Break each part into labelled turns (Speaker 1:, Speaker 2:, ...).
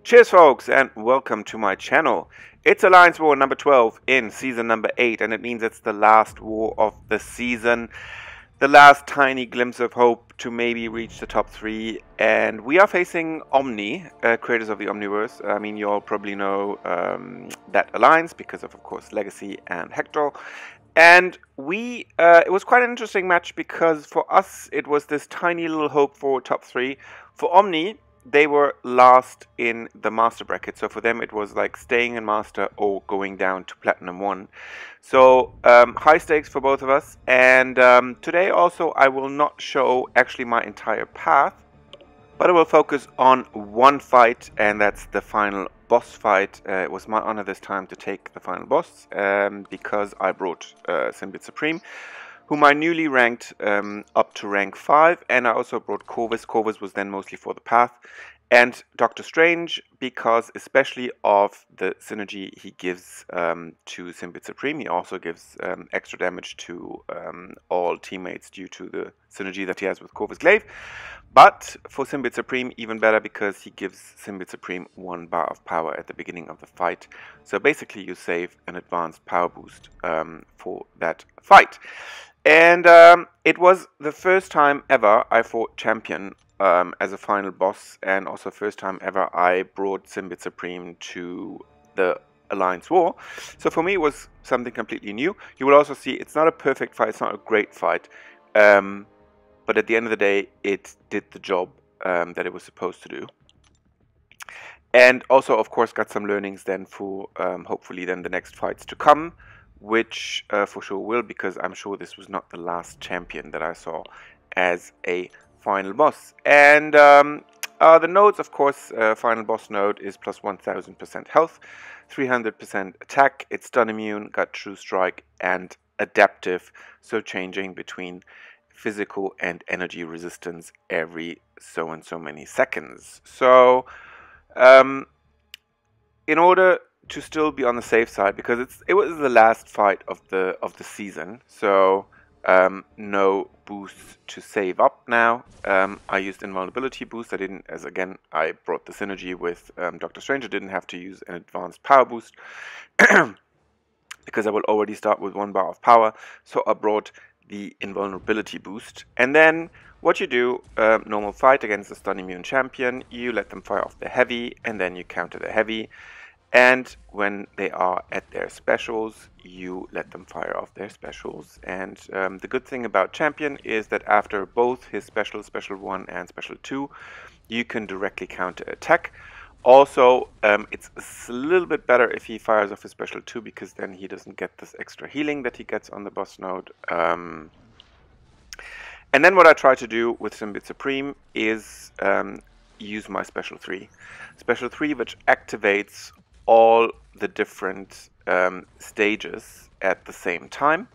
Speaker 1: Cheers folks and welcome to my channel. It's Alliance War number 12 in season number 8, and it means it's the last war of the season. The last tiny glimpse of hope to maybe reach the top 3, and we are facing OMNI, creators of the Omniverse. I mean, you all probably know that alliance because of course Legacy and Hector. And it was quite an interesting match because for us it was this tiny little hope for top 3. For OMNI, they were last in the master bracket, so for them it was like staying in master or going down to platinum 1. So high stakes for both of us. And today also I will not show actually my entire path, but I will focus on one fight, and that's the final boss fight. It was my honor this time to take the final boss because I brought Symbiote Supreme, whom I newly ranked up to rank 5, and I also brought Corvus. Corvus was then mostly for the path, and Doctor Strange because especially of the synergy he gives to Symbiote Supreme. He also gives extra damage to all teammates due to the synergy that he has with Corvus Glaive. But for Symbiote Supreme, even better because he gives Symbiote Supreme 1 bar of power at the beginning of the fight. So basically you save an advanced power boost for that fight. And it was the first time ever I fought Champion as a final boss, and also first time ever I brought Symbiote Supreme to the Alliance War. So for me it was something completely new. You will also see it's not a perfect fight, it's not a great fight, but at the end of the day it did the job that it was supposed to do. And also of course got some learnings then for hopefully then the next fights to come, which for sure will, because I'm sure this was not the last champion that I saw as a final boss. And the nodes, of course, final boss node is plus 1000% health, 300% attack, it's stun immune, got true strike and adaptive, so changing between physical and energy resistance every so and so many seconds. So in order to still be on the safe side, because it was the last fight of the season, so no boosts to save up now. I used invulnerability boost. I didn't, as again I brought the synergy with Doctor Strange. I didn't have to use an advanced power boost because I will already start with 1 bar of power. So I brought the invulnerability boost, and then what you do, normal fight against the stun immune champion, you let them fire off the heavy, and then you counter the heavy. And when they are at their specials, you let them fire off their specials. And the good thing about Champion is that after both his special, Special 1 and Special 2, you can directly counter attack. Also, it's a little bit better if he fires off his Special 2, because then he doesn't get this extra healing that he gets on the boss node. And then what I try to do with Symbiote Supreme is use my Special 3. Special 3, which activates all the different stages at the same time.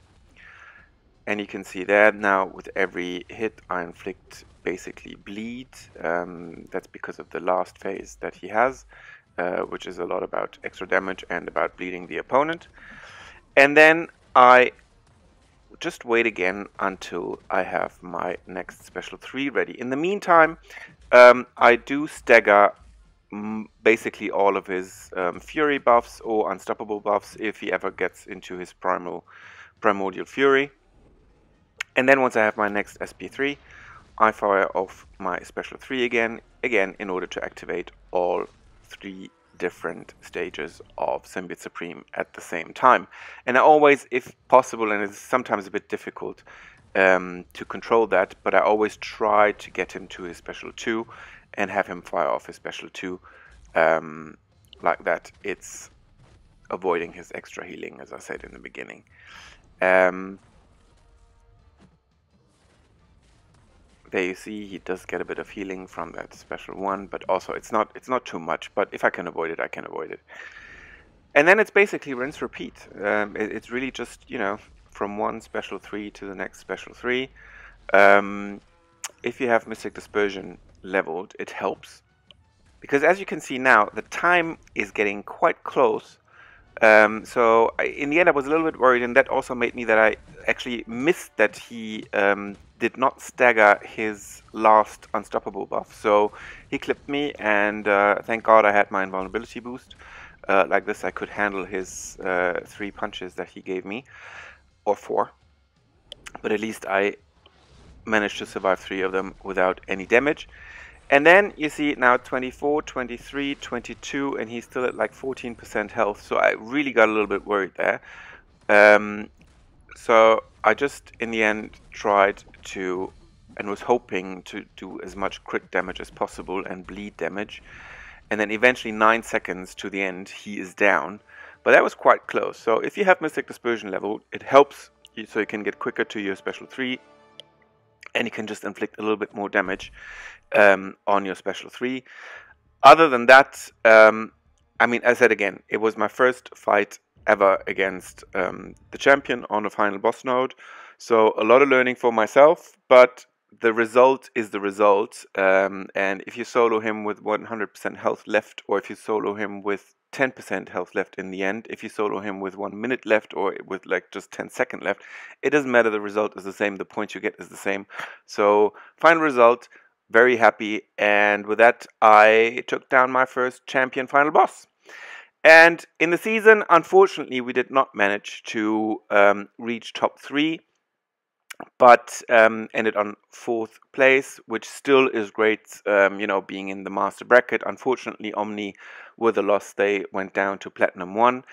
Speaker 1: And you can see there now with every hit I inflict basically bleed. That's because of the last phase that he has, which is a lot about extra damage and about bleeding the opponent. And then I just wait again until I have my next Special 3 ready. In the meantime, I do stagger basically all of his Fury buffs or Unstoppable buffs if he ever gets into his Primordial Fury. And then once I have my next SP3, I fire off my Special 3 again in order to activate all 3 different stages of Symbiote Supreme at the same time. And I always, if possible, and it's sometimes a bit difficult to control that, but I always try to get him to his Special 2 and have him fire off his Special 2 like that. It's avoiding his extra healing, as I said in the beginning. There you see he does get a bit of healing from that Special 1, but also it's not too much, but if I can avoid it, I can avoid it. And then it's basically rinse repeat. It's really just, you know, from one Special 3 to the next Special 3. If you have Mystic Dispersion leveled, it helps, because as you can see now the time is getting quite close So in the end, I was a little bit worried, and that also made me that I actually missed that he did not stagger his last unstoppable buff. So he clipped me, and thank God I had my invulnerability boost. Like this, I could handle his 3 punches that he gave me, or 4. But at least I managed to survive 3 of them without any damage. And then you see now 24, 23, 22, and he's still at like 14% health. So I really got a little bit worried there. So I just, in the end, tried to, and was hoping to do as much crit damage as possible and bleed damage. And then eventually 9 seconds to the end, he is down. But that was quite close. So if you have Mystic Dispersion level, it helps you, so you can get quicker to your special 3. And you can just inflict a little bit more damage on your special 3. Other than that, I mean, as I said again, it was my first fight ever against the champion on a final boss node. So a lot of learning for myself, but the result is the result. And if you solo him with 100% health left, or if you solo him with 10% health left in the end, if you solo him with 1 minute left or with like just 10 seconds left, it doesn't matter, the result is the same, the points you get is the same. So final result, very happy, and with that I took down my first champion final boss. And in the season, unfortunately, we did not manage to reach top 3, but ended on 4th place, which still is great, you know, being in the master bracket. Unfortunately, OMNI, with a loss, they went down to Platinum 1.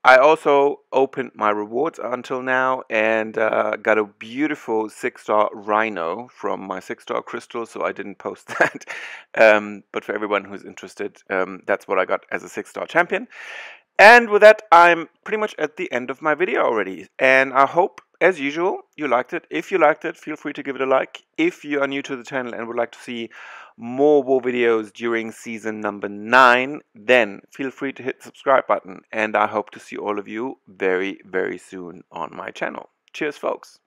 Speaker 1: I also opened my rewards until now and got a beautiful 6-star Rhino from my 6-star crystal, so I didn't post that. But for everyone who's interested, that's what I got as a 6-star champion. And with that, I'm pretty much at the end of my video already. And I hope, as usual, you liked it. If you liked it, feel free to give it a like. If you are new to the channel and would like to see more war videos during season number 9, then feel free to hit the subscribe button. And I hope to see all of you very, very soon on my channel. Cheers, folks.